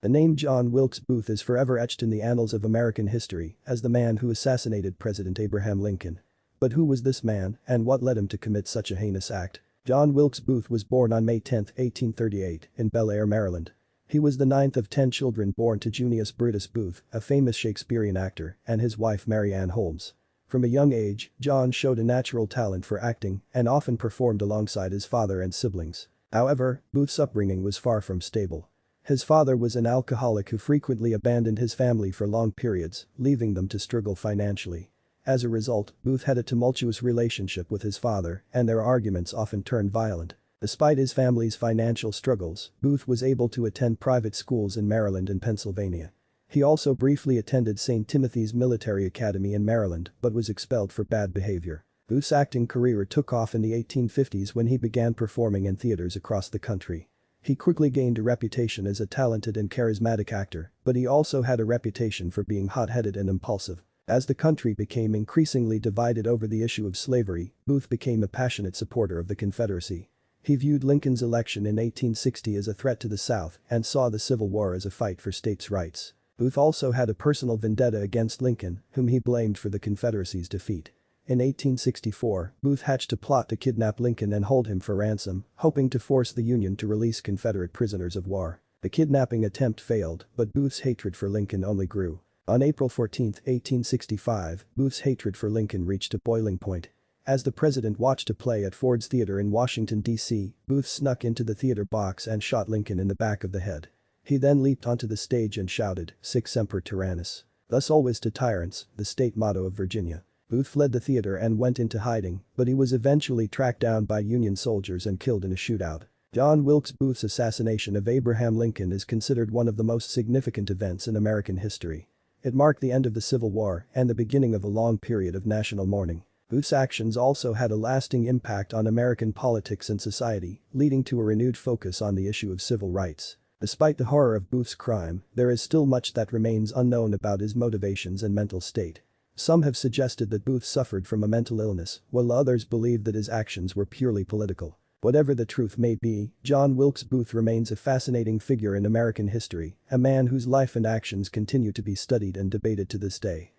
The name John Wilkes Booth is forever etched in the annals of American history as the man who assassinated President Abraham Lincoln. But who was this man and what led him to commit such a heinous act? John Wilkes Booth was born on May 10, 1838, in Bel Air, Maryland. He was the ninth of 10 children born to Junius Brutus Booth, a famous Shakespearean actor, and his wife Mary Ann Holmes. From a young age, John showed a natural talent for acting and often performed alongside his father and siblings. However, Booth's upbringing was far from stable. His father was an alcoholic who frequently abandoned his family for long periods, leaving them to struggle financially. As a result, Booth had a tumultuous relationship with his father, and their arguments often turned violent. Despite his family's financial struggles, Booth was able to attend private schools in Maryland and Pennsylvania. He also briefly attended St. Timothy's Military Academy in Maryland but was expelled for bad behavior. Booth's acting career took off in the 1850s when he began performing in theaters across the country. He quickly gained a reputation as a talented and charismatic actor, but he also had a reputation for being hot-headed and impulsive. As the country became increasingly divided over the issue of slavery, Booth became a passionate supporter of the Confederacy. He viewed Lincoln's election in 1860 as a threat to the South and saw the Civil War as a fight for states' rights. Booth also had a personal vendetta against Lincoln, whom he blamed for the Confederacy's defeat. In 1864, Booth hatched a plot to kidnap Lincoln and hold him for ransom, hoping to force the Union to release Confederate prisoners of war. The kidnapping attempt failed, but Booth's hatred for Lincoln only grew. On April 14, 1865, Booth's hatred for Lincoln reached a boiling point. As the president watched a play at Ford's Theater in Washington, D.C., Booth snuck into the theater box and shot Lincoln in the back of the head. He then leaped onto the stage and shouted, "Sic semper tyrannis. Thus always to tyrants," the state motto of Virginia. Booth fled the theater and went into hiding, but he was eventually tracked down by Union soldiers and killed in a shootout. John Wilkes Booth's assassination of Abraham Lincoln is considered one of the most significant events in American history. It marked the end of the Civil War and the beginning of a long period of national mourning. Booth's actions also had a lasting impact on American politics and society, leading to a renewed focus on the issue of civil rights. Despite the horror of Booth's crime, there is still much that remains unknown about his motivations and mental state. Some have suggested that Booth suffered from a mental illness, while others believe that his actions were purely political. Whatever the truth may be, John Wilkes Booth remains a fascinating figure in American history, a man whose life and actions continue to be studied and debated to this day.